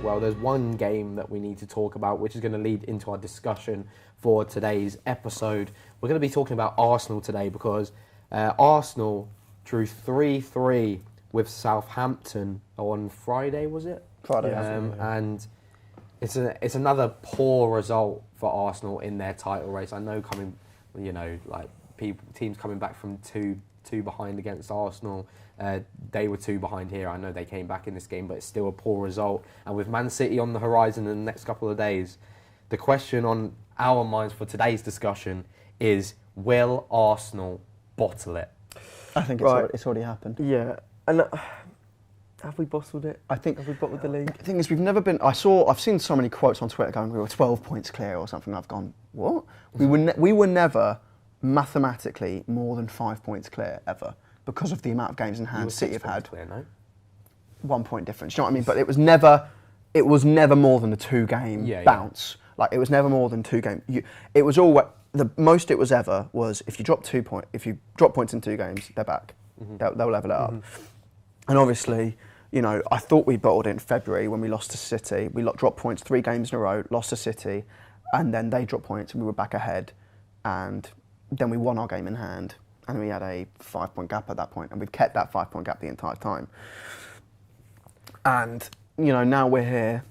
well, there's one game that we need to talk about, which is going to lead into our discussion for today's episode. We're going to be talking about Arsenal today because Arsenal drew 3-3 with Southampton on Friday, was it? Friday. And it's another poor result for Arsenal in their title race. I know teams coming back from two behind against Arsenal. They were 2 behind here. I know they came back in this game, but it's still a poor result. And with Man City on the horizon in the next couple of days, the question on our minds for today's discussion is, will Arsenal bottle it? I think it's already happened. Yeah. And have we bottled it? Have we bottled the league? The thing is, we've never been... I've seen so many quotes on Twitter going, we were 12 points clear or something. I've gone, what? We were never mathematically more than 5 points clear, ever, because of the amount of games in hand City have had. Clear, no? 1 point difference, you know what I mean? But it was never more than a 2-game bounce. Yeah. Like, it was never more than 2 games. It was all... The most it was ever was if you drop points in 2 games, they're back. Mm-hmm. They'll level it up. And obviously, I thought we bottled it in February when we lost to City. We dropped points 3 games in a row, lost to City, and then they dropped points and we were back ahead. And then we won our game in hand, and we had a 5-point gap at that point, and we've kept that 5-point gap the entire time. And, now we're here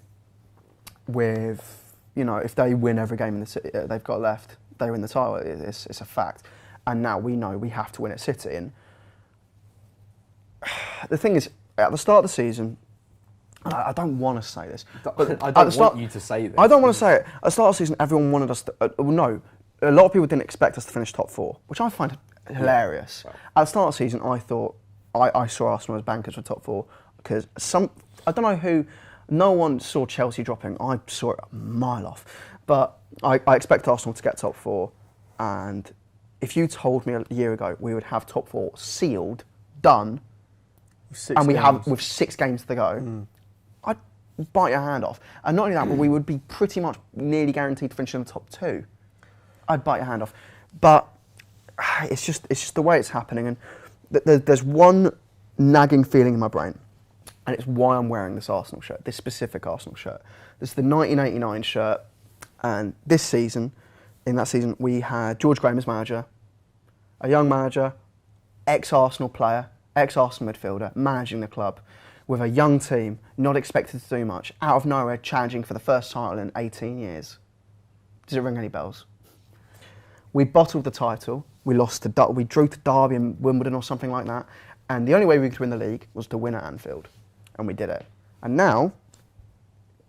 with, if they win every game in the City they've got left, they win the title. It's a fact. And now we know we have to win at City. And the thing is, at the start of the season, I don't want to say this. But I don't want you to say this. I don't want to say it. At the start of the season, everyone wanted us to... no, a lot of people didn't expect us to finish top 4, which I find hilarious. Well. At the start of the season, I thought... I saw Arsenal as bankers for top 4, because I don't know who... No one saw Chelsea dropping. I saw it a mile off. But I expect Arsenal to get top 4. And if you told me a year ago we would have top 4 sealed, done... with 6 games to go, I'd bite your hand off. And not only that, but we would be pretty much nearly guaranteed to finish in the top 2. I'd bite your hand off. But it's just the way it's happening. And there's one nagging feeling in my brain, and it's why I'm wearing this Arsenal shirt, this specific Arsenal shirt. This is the 1989 shirt, and in that season, we had George Graham as manager, a young manager, ex-Arsenal player, ex-Arsenal midfielder, managing the club with a young team, not expected to do much, out of nowhere, challenging for the first title in 18 years. Does it ring any bells? We bottled the title. We drew to Derby and Wimbledon or something like that. And the only way we could win the league was to win at Anfield. And we did it. And now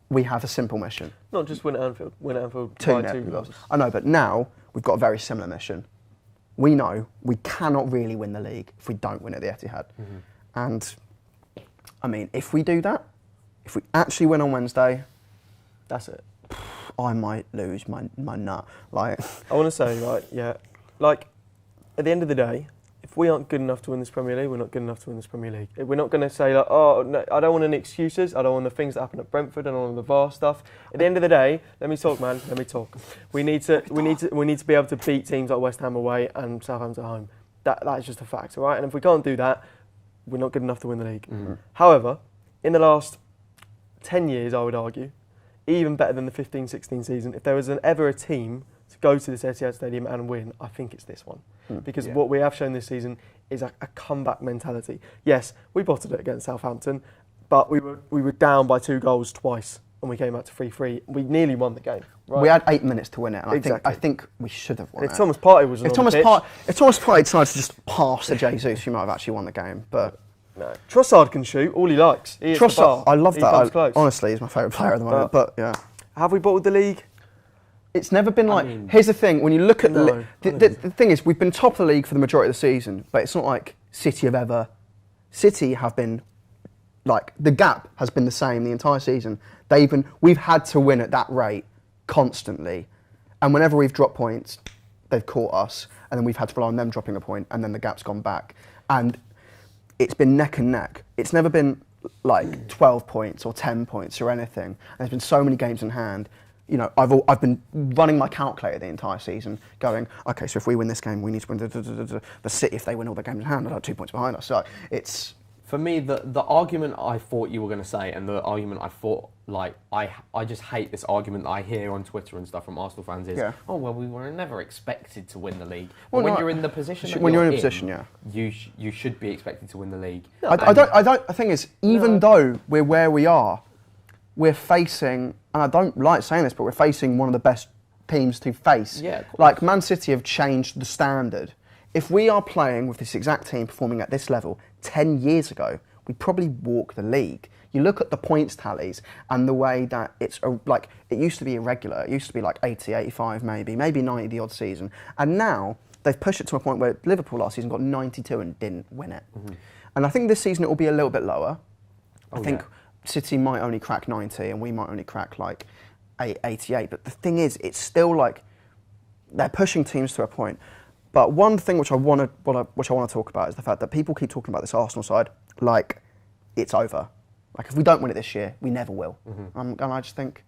we have a simple mission. Not just win at Anfield by 2 goals. I know, but now we've got a very similar mission. We know we cannot really win the league if we don't win at the Etihad. Mm-hmm. And, I mean, if we do that, if we actually win on Wednesday, that's it. I might lose my nut. Like, I want to say, at the end of the day, if we aren't good enough to win this Premier League, we're not good enough to win this Premier League. We're not going to say, oh, no, I don't want any excuses. I don't want the things that happen at Brentford. I don't want the VAR stuff. At the end of the day, let me talk, man. Let me talk. We need to be able to beat teams like West Ham away and Southampton at home. That is just a fact, all right? And if we can't do that, we're not good enough to win the league. Mm-hmm. However, in the last 10 years, I would argue, even better than the 15-16 season, if there was ever a team to go to this Etihad Stadium and win, I think it's this one. Because what we have shown this season is a comeback mentality. Yes, we bottled it against Southampton, but we were down by 2 goals twice and we came out to 3-3. We nearly won the game. Right? We had 8 minutes to win it, and exactly. I think we should have won it. If Thomas Partey was If Thomas Partey decided to just pass to Jesus, we might have actually won the game. But no, Trossard can shoot all he likes. Trossard, I love that. Honestly, he's my favourite player at the moment. But yeah, have we bottled the league? It's never been like... here's the thing, when you look at... the thing is, we've been top of the league for the majority of the season, but it's not like City have been... Like, the gap has been the same the entire season. We've had to win at that rate constantly. And whenever we've dropped points, they've caught us, and then we've had to rely on them dropping a point, and then the gap's gone back. And it's been neck and neck. It's never been like 12 points or 10 points or anything. And there's been so many games in hand. You know, I've been running my calculator the entire season, going, okay, so if we win this game, we need to win the City. If they win all their games in hand, they're like 2 points behind us. So it's For me, the argument I thought you were going to say, and the argument I thought, like, I just hate this argument that I hear on Twitter and stuff from Arsenal fans is, oh, well, we were never expected to win the league. Well, when you're in the position that when you're in a in, position, yeah, you should be expected to win the league. No, I don't. The thing is, even though we're where we are, we're facing, and I don't like saying this, but we're facing one of the best teams to face. Yeah, like Man City have changed the standard. If we are playing with this exact team performing at this level 10 years ago, we'd probably walk the league. You look at the points tallies and the way that it's like, it used to be irregular. It used to be like 80, 85 maybe 90 the odd season. And now they've pushed it to a point where Liverpool last season got 92 and didn't win it. Mm-hmm. And I think this season it will be a little bit lower. I think City might only crack 90 and we might only crack like 88. But the thing is, it's still like, they're pushing teams to a point. But one thing which I want to talk about is the fact that people keep talking about this Arsenal side like it's over. Like if we don't win it this year, we never will. Mm-hmm. And I just think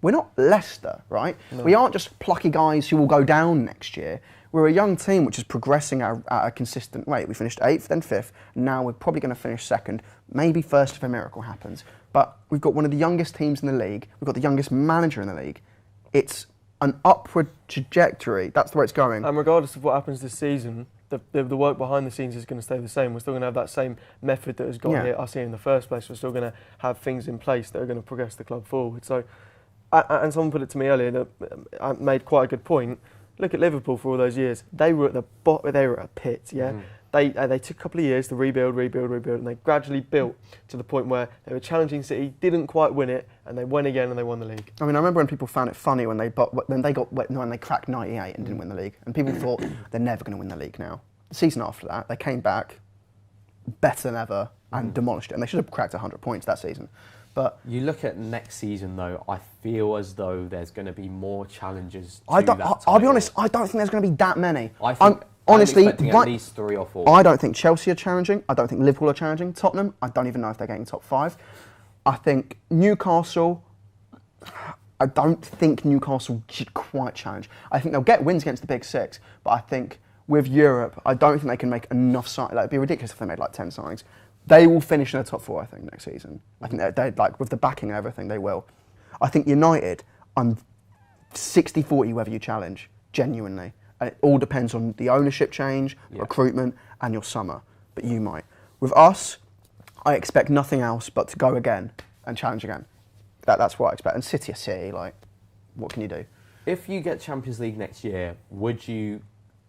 we're not Leicester, right? No. We aren't just plucky guys who will go down next year. We're a young team which is progressing at a consistent rate. We finished 8th, then 5th. Now we're probably going to finish 2nd, maybe 1st if a miracle happens. But we've got one of the youngest teams in the league. We've got the youngest manager in the league. It's an upward trajectory. That's the way it's going. And regardless of what happens this season, the work behind the scenes is going to stay the same. We're still going to have that same method that has got us here in the first place. We're still going to have things in place that are going to progress the club forward. So, and someone put it to me earlier that I made quite a good point. Look at Liverpool for all those years. They were at the bottom. They were at a pit. Yeah. Mm. They took a couple of years to rebuild, and they gradually built to the point where they were challenging City, didn't quite win it, and they went again and they won the league. I mean, I remember when people found it funny when they cracked 98 and didn't win the league, and people thought they're never going to win the league now. The season after that, they came back better than ever and demolished it, and they should have cracked 100 points that season. But you look at next season, though, I feel as though there's going to be more challenges. I'll be honest, I don't think there's going to be that many. Honestly, I'm expecting at least 3 or 4. I don't think Chelsea are challenging. I don't think Liverpool are challenging. Tottenham, I don't even know if they're getting top 5. I think Newcastle, I don't think Newcastle should quite challenge. I think they'll get wins against the big 6, but I think with Europe, I don't think they can make enough signings. Like, it'd be ridiculous if they made like 10 signings. They will finish in the top 4, I think, next season. I think they like with the backing and everything, they will. I think United, I'm 60-40 whether you challenge, genuinely. And it all depends on the ownership change, recruitment, and your summer. But you might. With us, I expect nothing else but to go again and challenge again. That's what I expect. And City are City, like, what can you do? If you get Champions League next year, would you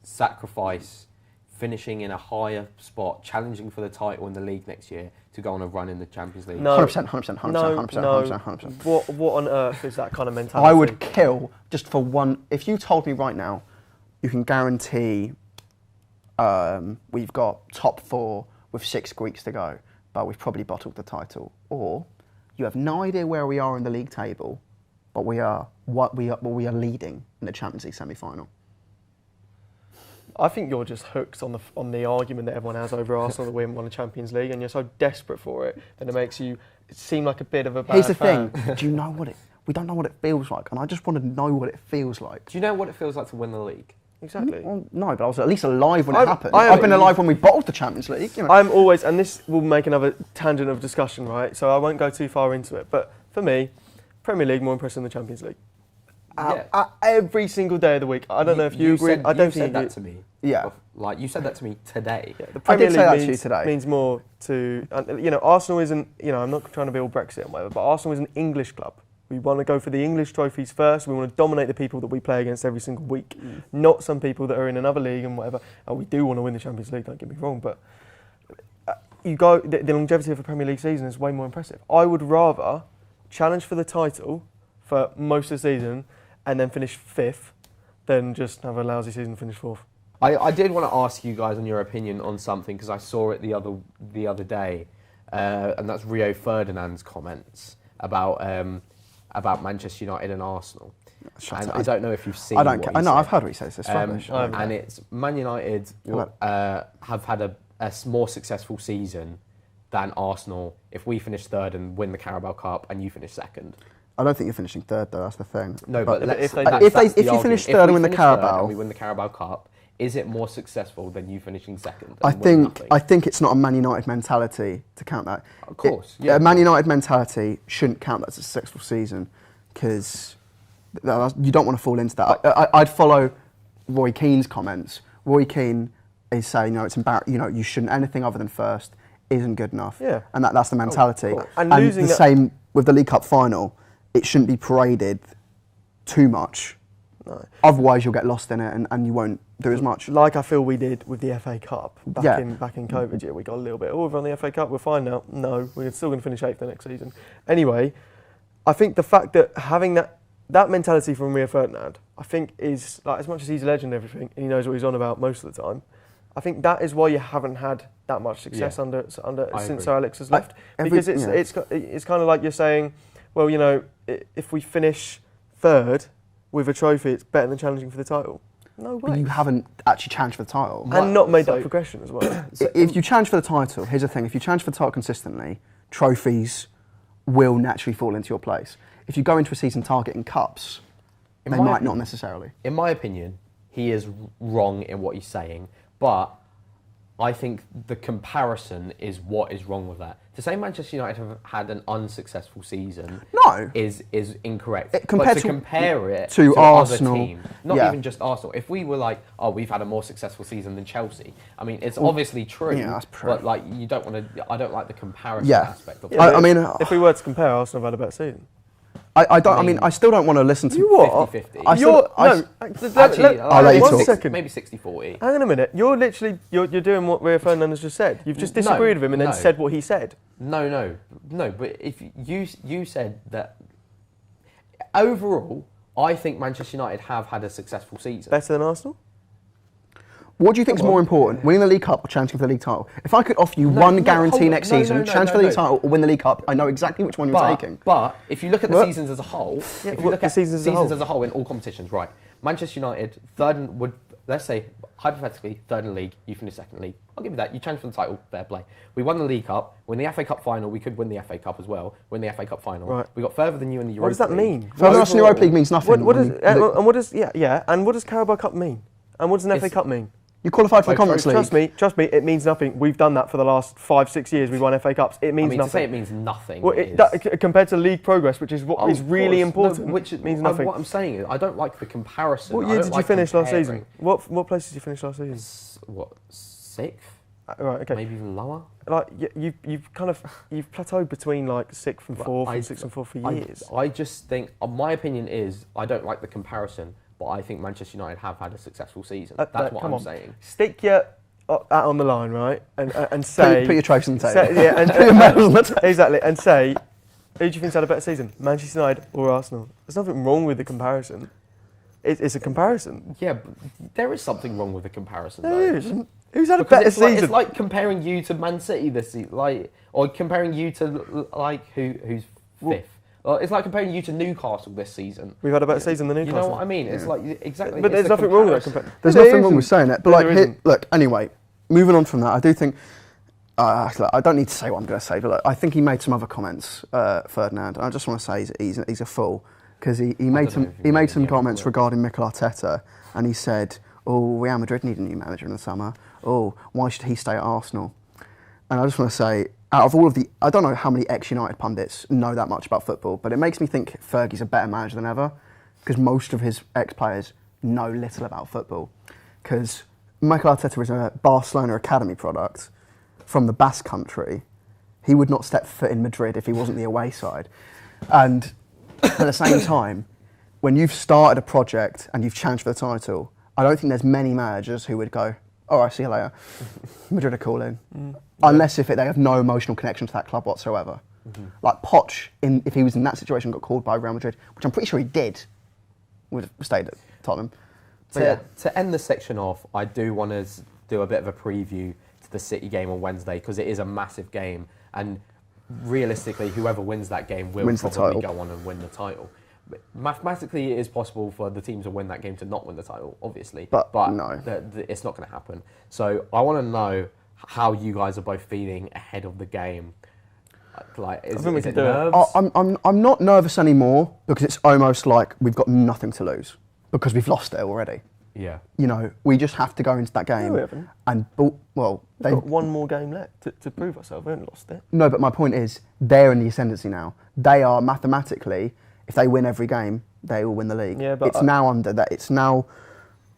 sacrifice finishing in a higher spot, challenging for the title in the league next year, to go on a run in the Champions League? No, 100%. What on earth is that kind of mentality? I would kill just for one. If you told me right now, you can guarantee we've got top 4 with 6 weeks to go, but we've probably bottled the title. Or you have no idea where we are in the league table, but we are leading in the Champions League semi-final. I think you're just hooked on the argument that everyone has over Arsenal that we haven't won a Champions League, and you're so desperate for it that it makes you seem like a bit of a bad Here's the fan. thing. Do you know what we don't know what it feels like, and I just want to know what it feels like. Do you know what it feels like to win the league? Exactly. Well, no, but I was at least alive when it happened. I've been alive when we bottled the Champions League. You know. I'm always, and this will make another tangent of discussion, right? So I won't go too far into it. But for me, Premier League more impressive than the Champions League. Every single day of the week. I don't know if you agree. I don't think you said that to me. Yeah. Like, you said that to me today. Yeah, the Premier League means more to, Arsenal isn't, I'm not trying to be all Brexit and whatever, but Arsenal is an English club. We want to go for the English trophies first. We want to dominate the people that we play against every single week, not some people that are in another league and whatever. And we do want to win the Champions League, don't get me wrong, but the longevity of a Premier League season is way more impressive. I would rather challenge for the title for most of the season and then finish 5th than just have a lousy season and finish 4th. I did want to ask you guys on your opinion on something, because I saw it the other day, and that's Rio Ferdinand's comments about Manchester United and Arsenal. And I don't know if you've seen. I don't. I know. I've heard what he says. It's rubbish. And it's Man United have had a more successful season than Arsenal if we finish 3rd and win the Carabao Cup, and you finish 2nd. I don't think you're finishing 3rd though. That's the thing. No, but if you finish 3rd and win the Carabao, we win the Carabao Cup. is it more successful than you finishing second? I think it's not a Man United mentality to count that. Of course, a Man United mentality shouldn't count that as a successful season, because you don't want to fall into that. I'd follow Roy Keane's comments. Roy Keane is saying, it's embarrassing. You shouldn't, anything other than first isn't good enough. Yeah. And that's the mentality. And losing the same with the League Cup final. It shouldn't be paraded too much. No. Otherwise, you'll get lost in it, and you won't do as much. Like I feel we did with the FA Cup back in COVID. Yeah, we got a little bit. We've won the FA Cup. We're fine now. No, we're still going to finish 8th the next season. Anyway, I think the fact that having that mentality from Rio Ferdinand, I think is like, as much as he's a legend and everything, and he knows what he's on about most of the time. I think that is why you haven't had that much success under since Sir Alex has left, because it's kind of like you're saying, well, if we finish third with a trophy, it's better than challenging for the title. No way. But you haven't actually challenged for the title. And not made that progression as well. If you challenge for the title, here's the thing, if you challenge for the title consistently, trophies will naturally fall into your place. If you go into a season targeting cups, they might not necessarily. In my opinion, he is wrong in what he's saying, but I think the comparison is what is wrong with that. To say Manchester United have had an unsuccessful season is incorrect. But to compare it to Arsenal, other teams, not even just Arsenal. If we were like, we've had a more successful season than Chelsea, I mean, it's obviously true. Yeah, that's true. But you don't want to. I don't like the comparison aspect of it. I mean, if we were to compare, Arsenal have had a better season. I still don't want to listen to you. 50-50. I'll let you talk. 1 second. Maybe 60-40. Hang on a minute. You're doing what Rio Ferdinand has just said. You've just disagreed with him and then said what he said. No. But if you said that overall, I think Manchester United have had a successful season. Better than Arsenal? What do you think is more important, winning the League Cup or challenging for the league title? If I could offer you one guarantee next season, challenge for the league title or win the League Cup, I know exactly which one you're taking. But if you look at the seasons as a whole, if you look at seasons as a whole in all competitions, right? Manchester United let's say hypothetically third in the league, you finish second in the league. I'll give you that. You challenge for the title, fair play. We won the League Cup, win the FA Cup final. We could win the FA Cup as well. Win the FA Cup final. Right. We got further than you in the Europa. What does that mean? Further than us in the Europa League means nothing. And what does Carabao Cup mean? And what does an FA Cup mean? You qualified for the Conference League. Trust me, it means nothing. We've done that for the last 5-6 years. We've won FA Cups. It means nothing. To say it means nothing. Well, compared to league progress, which is what is really important, which means nothing. What I'm saying is, I don't like the comparison. What year did you finish last season? What place did you finish last season? 6th? Right, okay. Maybe even lower. Like you've plateaued between like 6th and 4th and 6th and 4th for years. I just think, my opinion is, I don't like the comparison. But I think Manchester United have had a successful season. That's what I'm saying. Stick your hat on the line, right? And say... Put your trophies on the table. Put your medals on the table. Exactly. And say, who do you think's had a better season? Manchester United or Arsenal? There's nothing wrong with the comparison. It's a comparison. Yeah, but there is something wrong with the comparison, though. There is. Who's had a better season? It's like comparing you to Man City this season, or comparing you to, who's fifth. It's like comparing you to Newcastle this season. We've had a better season than Newcastle. You know what I mean? It's like, exactly. But there's nothing wrong with that. There's nothing wrong with saying that. But look, anyway, moving on from that, I do think, I don't need to say what I'm going to say, but I think he made some other comments, Ferdinand. And I just want to say he's a fool, because he made some comments regarding Mikel Arteta, and he said, Real Madrid need a new manager in the summer. Why should he stay at Arsenal? And I just want to say, out of all of I don't know how many ex-United pundits know that much about football, but it makes me think Fergie's a better manager than ever, because most of his ex-players know little about football. Because Mikel Arteta is a Barcelona academy product from the Basque country. He would not step foot in Madrid if he wasn't the away side. And at the same time, when you've started a project and you've challenged for the title, I don't think there's many managers who would go, all right, see you later. Madrid are calling. Unless if they have no emotional connection to that club whatsoever. Like Poch, if he was in that situation, got called by Real Madrid, which I'm pretty sure he did, would have stayed at Tottenham. To end the section off, I do want to do a bit of a preview to the City game on Wednesday, because it is a massive game, and realistically, whoever wins that game will probably go on and win the title. Mathematically, it is possible for the team to win that game to not win the title, obviously. But no. It's not going to happen. So I want to know how you guys are both feeling ahead of the game. Is it nerves? I'm not nervous anymore, because it's almost like we've got nothing to lose, because we've lost it already. Yeah. You know, we just have to go into that game. No, we haven't. And We've got one more game left to prove ourselves. We haven't lost it. no, but my point is, they're in the ascendancy now. They are mathematically, if they win every game, they will win the league. Yeah, but it's now under that. It's now,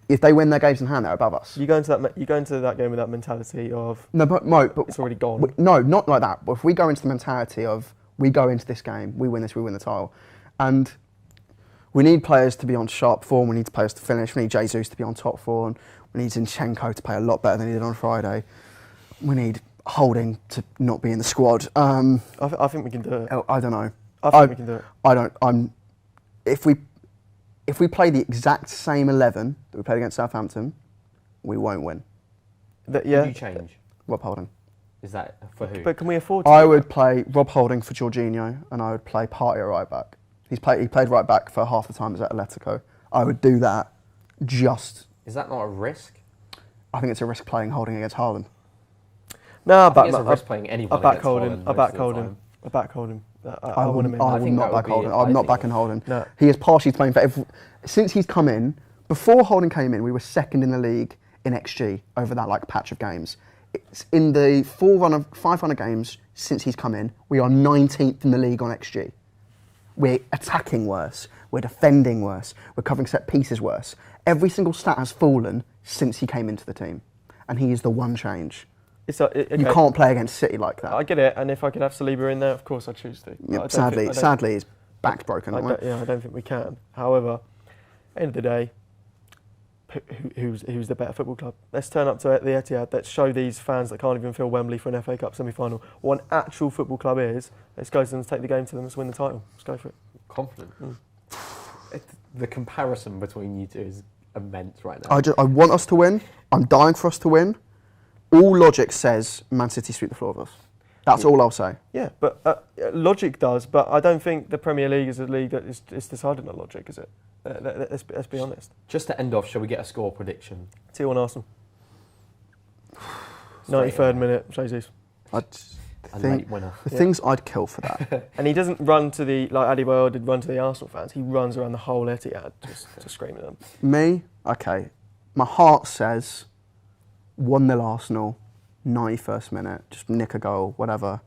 if they win their games in hand, they're above us. You go into that game with that mentality of No, but it's already gone. No, not like that. But if we go into the mentality of we go into this game, we win this, we win the title, and we need players to be on sharp form. We need players to finish. We need Jesus to be on top form. We need Zinchenko to play a lot better than he did on Friday. We need Holding to not be in the squad. I think we can do it. I don't know. I think we can do it. I don't. If we play the exact same 11 that we played against Southampton, we won't win. Who do you change? Rob Holding. Is that for who? But can we afford to? I would play Rob Holding for Jorginho, and I would play Partey at right back. He played right back for half the time as at Atletico. I would do that. Is that not a risk? I think it's a risk playing Holding against Haaland. No, it's a risk playing anyone. I back Holding. I back Holding. I want him in. I would not back Holding. I'm not backing Holding. No. He is partially playing for since he's come in. Before Holding came in, we were second in the league in XG over that patch of games. It's in the 500 games since he's come in, we are 19th in the league on XG. We're attacking worse. We're defending worse. We're covering set pieces worse. Every single stat has fallen since he came into the team, and he is the one change. Okay. You can't play against City like that. I get it, and if I could have Saliba in there, of course I choose to. Yeah, sadly, his back's broken. I don't think we can. However, end of the day, who's the better football club? Let's turn up to the Etihad. Let's show these fans that can't even fill Wembley for an FA Cup semi-final what an actual football club is. Let's go to them, take the game to them, let's win the title. Let's go for it. Confident. The comparison between you two is immense right now. I want us to win. I'm dying for us to win. All logic says Man City sweep the floor of us. That's all I'll say. Yeah, but logic does, but I don't think the Premier League is a league that is decided on logic, is it? Let's be honest. Just to end off, shall we get a score prediction? 2-1 Arsenal. 93rd minute, Jesus. Late winner. The things I'd kill for that. And he doesn't run to like Adebayor did run to the Arsenal fans. He runs around the whole Etihad just screaming at them. Me? Okay. My heart says 1-0 Arsenal, 91st minute, just nick a goal, whatever.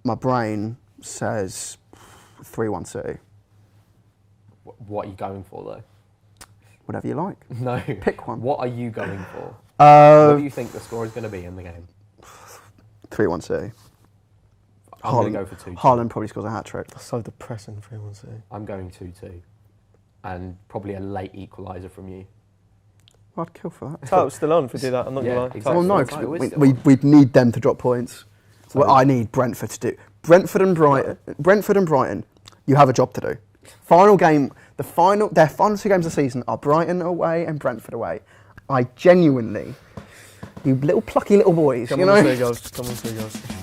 My brain says 3-1 City. What are you going for, though? Whatever you like. No. Pick one. What are you going for? What do you think the score is going to be in the game? 3-1 City. I'm going to go for 2-2. Haaland probably scores a hat-trick. That's so depressing, 3-1 City. I'm going 2-2. And probably a late equaliser from you. I'd kill for that. Title's still on if we do that, I'm not going to lie. Exactly. Well, no, Title is because still on. we'd need them to drop points. Well, I need Brentford to do. Brentford and Brighton, you have a job to do. Final game, their final 2 games of the season are Brighton away and Brentford away. I genuinely, you little plucky little boys, Come you on, know. Seagulls. Come on, Seagulls.